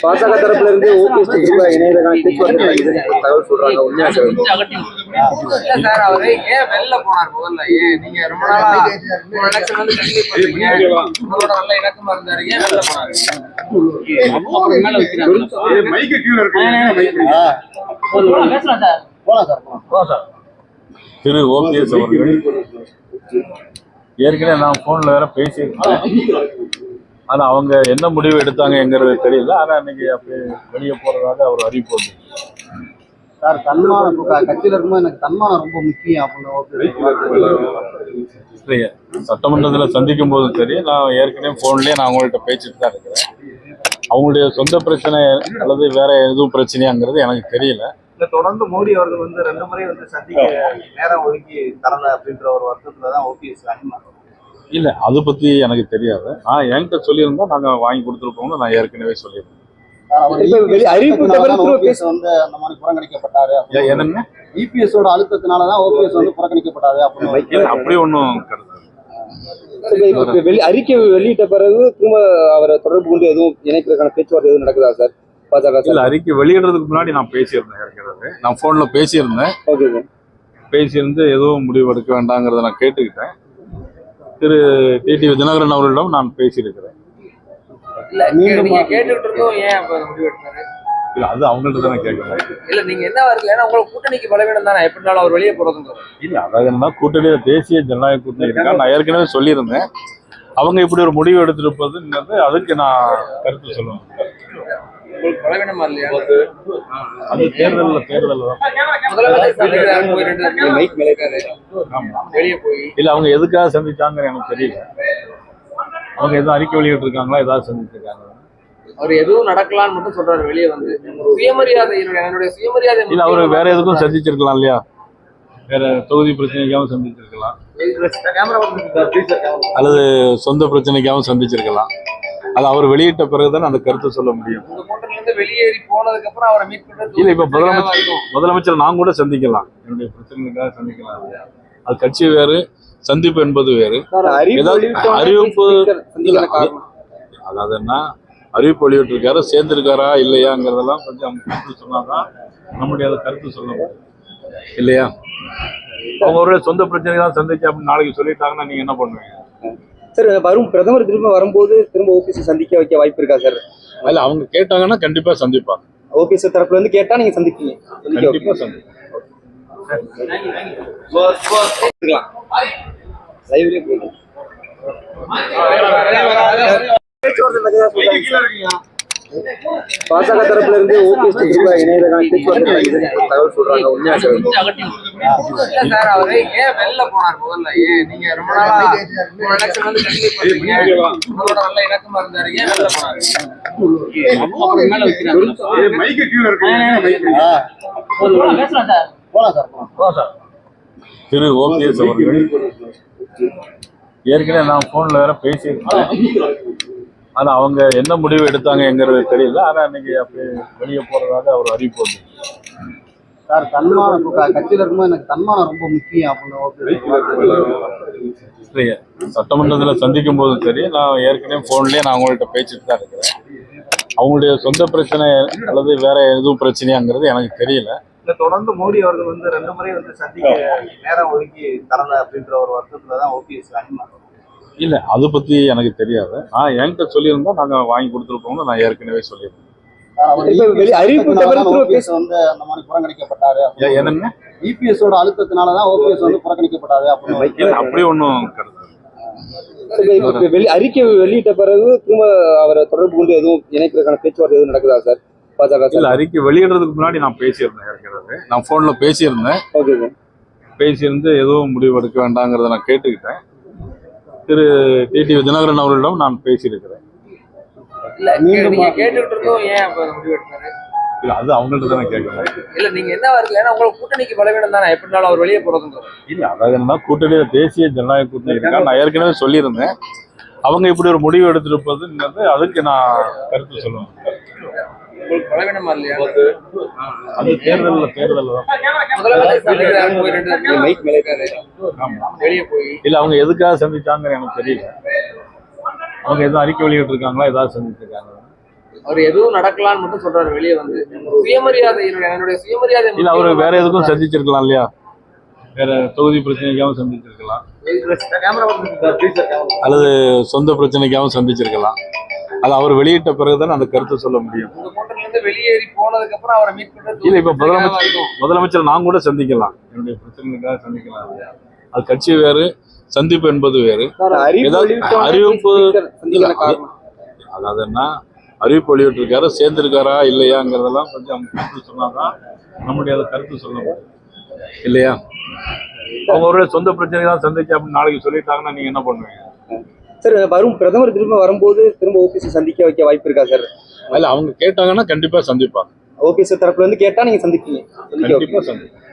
பாஜக தரப்புல இருந்து ஓபிஎஸ் இணையதள பேச்சுவார்த்தை தகவல் சொல்றாங்க. உண்மையா சார் அவரு ஏன் வெளில போனார்? முதல்ல ஏன் நீங்க ரொம்ப நாளா இணக்கமா இருந்தாரு, ஏன் வெளில போனாரு? திரு ஓபிஎஸ் அவர்கள் ஏற்கனவே நான் போன்ல வேற பேசியிருக்கேன். ஆனா அவங்க என்ன முடிவு எடுத்தாங்கிறது தெரியல. ஆனா இன்னைக்கு அப்படி வெளியே போறதாக அவர் அறிவிப்பு வந்து சார் தன்மானம் கட்சியில இருக்கும்போது எனக்கு தன்மானம் ரொம்ப முக்கியம் அப்படின்னு சட்டமன்றத்துல சந்திக்கும் போதும் சரி, நான் ஏற்கனவே போன்லயே நான் அவங்கள்ட்ட பேசிட்டு தான் இருக்கிறேன். அவங்களுடைய சொந்த பிரச்சனை அல்லது வேற எதுவும் பிரச்சனையாங்கிறது எனக்கு தெரியல. தொடர்ந்து மோடி அவர்கள் வந்து 2 முறை வந்து சந்திக்க நேரம் ஒதுக்கி தரல அப்படின்ற ஒரு வருத்தத்துலதான் ஓபிஎஸ் இல்ல, அதை பத்தி எனக்கு தெரியாது. நான் என்கிட்ட சொல்லியிருந்தா நாங்க வாங்கி கொடுத்துருப்போம்னு நான் ஏற்கனவே சொல்லியிருந்தேன். என்னங்க இபிஎஸோட அழுத்தத்தினாலதான் ஓபிஎஸ் வந்து புறக்கணிக்கப்பட்டாரு அப்படின்னு அப்படி ஒன்றும் அறிக்கை வெளியிட்ட பிறகு திரும்ப அவரை தொடர்பு கொண்டு எதுவும் இணைக்கிறதுக்கான பேச்சுவார்த்தை எதுவும் நடக்குதா சார்? இல்ல, அறிக்கை வெளியிடுறதுக்கு முன்னாடி நான் பேசியிருந்தேன். ஏற்கனவே நான் போன்ல பேசியிருந்தேன். பேசியிருந்து எதுவும் முடிவு எடுக்க வேண்டாங்கிறத நான் கேட்டுக்கிட்டேன். திரு டிடிவி தினகரன் அவர்களிடம் நான் பேசியிருக்கிறேன். அது அவங்கள்ட்ட தானே கேட்கணும். இல்ல நீங்க என்ன வரல, ஏன்னா உங்களுக்கு கூட்டணிக்கு பலவீனம் தானே, எப்படினாலும் அவர் வெளியே போறதுங்க. இல்ல, அதாவது என்ன, கூட்டணியில தேசிய ஜனநாயக கூட்டணி இருக்கா, நான் ஏற்கனவே சொல்லியிருந்தேன். அவங்க இப்படி ஒரு முடிவு எடுத்திருப்பதுங்கிறது அதுக்கு நான் கருத்து சொல்லுவேன். பலவீனமா இல்லையா அது தேர்தல் வெளியே போய் இல்ல, அவங்க எதுக்காக சந்திச்சாங்க எனக்கு தெரியல. அவங்க எதுவும் அறிக்கை வெளியிட்டு இருக்காங்களா, ஏதாவது சந்திச்சிருக்காங்க? அவர் எதுவும் நடக்கலான்னு மட்டும் சொல்றாரு. வெளியே வந்து சுயமரியாதை, என்னுடைய சுயமரியாதை இல்ல, அவரு வேற எதுக்கும் சந்திச்சிருக்கலாம் இல்லையா? வேற தொகுதி பிரச்சனைக்காகவும் சந்திச்சிருக்கலாம், அல்லது சொந்த பிரச்சனைக்காகவும் சந்திச்சிருக்கலாம். அது அவர் வெளியிட்ட பிறகுதான் அந்த கருத்தை சொல்ல முடியும். வெளியேறி போனதுக்கு அப்புறம் அவரை மீட் பண்றது இல்ல, இப்ப முதலமைச்சர் நான் கூட சந்திக்கலாம், என்னுடைய பிரச்சனைக்காக சந்திக்கலாம். அது கட்சி வேறு, சந்திப்பு என்பது வேறு. அறிவிப்பு அதாவது என்ன, அறிவிப்பு வெளியிட்டிருக்காரு, சேர்ந்திருக்காரா இல்லையாங்கிறதெல்லாம் கொஞ்சம் கருத்து சொன்னாதான் நம்முடைய அதை கருத்து சொல்ல முடியும் இல்லையா? அவங்களுடைய சொந்த பிரச்சனைதான் சந்திச்சு அப்படின்னு நாளைக்கு சொல்லிட்டாங்கன்னா நீங்க என்ன பண்ணுவீங்க? சார் வரும் பிரதமர் திரும்ப வரும்போது திரும்ப ஓபிஎஸ் சந்திக்க வைக்க வாய்ப்பு இருக்கா சார்? இல்ல, அவங்க கேட்டாங்கன்னா கண்டிப்பா சந்திப்பாங்க. ஓபிஎஸ் தரப்புல இருந்து கேட்டா நீங்க சந்திப்பீங்க? கண்டிப்பா சந்திப்போம். பாஜக தரப்புல இருந்து ஓபிஎஸ் இணையதள பேச்சுவார்த்தை தகவல் சொல்றாங்க. உண்மையா சார் அவரு ஏன் வெளில போனார்? முதல்ல ஏன் நீங்க ரொம்ப நாளா இணக்கமா இருந்தாரு, ஏன் வெளில போனாரு? திரு ஓபிஎஸ் அவர்கள் ஏற்கனவே நான் போன்ல வேற பேசியிருக்கேன். ஆனா அவங்க என்ன முடிவு எடுத்தாங்கிறது தெரியல. ஆனா இன்னைக்கு அப்படி வெளியே போறதாக அவர் அறிவிப்பு வந்து சார் தன்மானம் கட்சியில இருக்கும்போது எனக்கு தன்மானம் ரொம்ப முக்கியம் அப்படின்னு சட்டமன்றத்துல சந்திக்கும் போதும் சரி, நான் ஏற்கனவே போன்லயே நான் அவங்கள்ட்ட பேசிட்டு தான் இருக்கிறேன். அவங்களுடைய சொந்த பிரச்சனை அல்லது வேற எதுவும் பிரச்சனையாங்கிறது எனக்கு தெரியல. தொடர்ந்து மோடி அவர்கள் வந்து 2 முறை வந்து சந்திக்க நேரம் ஒதுக்கி தரல அப்படின்ற ஒரு வருத்தத்துலதான் ஓபிஎஸ் இல்ல, அதை பத்தி எனக்கு தெரியாது. நான் என்கிட்ட சொல்லியிருந்தா நாங்க வாங்கி கொடுத்துருப்போம்னு நான் ஏற்கனவே சொல்லியிருந்தேன். என்னங்க இபிஎஸோட அழுத்தத்தினாலதான் ஓபிஎஸ் வந்து புறக்கணிக்கப்பட்டாரு அப்படின்னு அப்படி ஒன்றும் அறிக்கை வெளியிட்ட பிறகு திரும்ப அவரை தொடர்பு கொண்டு எதுவும் இணைக்கிறதுக்கான பேச்சுவார்த்தை எதுவும் நடக்குதா சார்? பாஜக இல்ல, அறிக்கை வெளியிடுறதுக்கு முன்னாடி நான் பேசியிருந்தேன். ஏற்கனவே நான் போன்ல பேசியிருந்தேன். பேசியிருந்து எதுவும் முடிவு எடுக்க வேண்டாங்கிறத நான் கேட்டுக்கிட்டேன். திரு டிடிவி தினகரன் அவர்களிடம் நான் பேசியிருக்கிறேன். இல்ல நீங்க கேட்டுட்டு இருந்தோம், ஏன் முடிவு எடுத்தாரு? இல்ல, அது அவங்கள்ட்ட தானே கேட்கணும். இல்ல நீங்க என்ன வரல, ஏன்னா உங்களுக்கு கூட்டணிக்கு பலவீனம் தானே, எப்படினாலும் அவர் வெளியே போறதுங்க. இல்ல, அதாவது என்ன, கூட்டணியில தேசிய ஜனநாயக கூட்டணி இருக்கா, நான் ஏற்கனவே சொல்லியிருந்தேன். அவங்க இப்படி ஒரு முடிவு எடுத்திருப்பதுங்கிறது அதுக்கு நான் கருத்து சொல்லுவேன். உங்களுக்கு பலவீனமா இல்லையா? அது தேர்தல்ல தான். முதலமைச்சர் சந்திக்கிறாரு, போய் 2 மைக் மேலேக்காரு, ஆமா. வெளியே போய் இல்ல அவங்க எதுக்காக சந்திச்சாங்கன்னு எனக்கு தெரியல. அவங்க எதுவும் அறிக்கை வெளியிட்டு இருக்காங்களா, ஏதாவது சந்திச்சிருக்காங்க? அவர் எதுவும் நடக்கலான்னு மட்டும் சொல்றாரு வெளியே வந்து. சுயமரியாதை என்னுடைய சுயமரியாதை இல்ல அவரு வேற எதுக்கும் சந்திச்சிருக்கலாம் இல்லையா? வேற தொகுதி பிரச்சனைக்காகவும் சந்திச்சிருக்கலாம், அல்லது சொந்த பிரச்சனைக்காகவும் சந்திச்சிருக்கலாம். அது அவர் வெளியிட்ட பிறகுதான் அந்த கருத்தை சொல்ல முடியும். உங்க கூட்டத்துல இருந்து வெளியேறி போனதுக்கு அப்புறம் அவரை மீட் பண்றது இல்ல இப்ப முதலமைச்சர் நான் கூட சந்திக்கலாம், என்னுடைய பிரச்சனைக்காக சந்திக்கலாம் இல்லையா? அது கட்சி வேறு, சந்திப்பு என்பது வேறு. அறிவிப்பு அதாவது என்ன, அறிவிப்பு வெளியிட்டிருக்காரு, சேர்ந்திருக்காரா இல்லையாங்கிறதெல்லாம் கொஞ்சம் அவங்க கருத்து சொன்னாதான் நம்முடைய அதை கருத்து சொல்ல முடியும் இல்லையா? அவங்களுடைய சொந்த பிரச்சனை தான் சந்திச்சு அப்படின்னு நாளைக்கு சொல்லிட்டாங்கன்னா நீங்க என்ன பண்ணுவீங்க? சார் வரும் பிரதமர் திரும்ப வரும்போது திரும்ப ஓபிஎஸ் சந்திக்க வைக்க வாய்ப்பு இருக்கா சார்? இல்ல அவங்க கேட்டாங்கன்னா கண்டிப்பா சந்திப்பாங்க. ஓபிஎஸ் தரப்புல இருந்து கேட்டா நீங்க சந்திப்பீங்க? கண்டிப்பா சந்திப்பாங்க.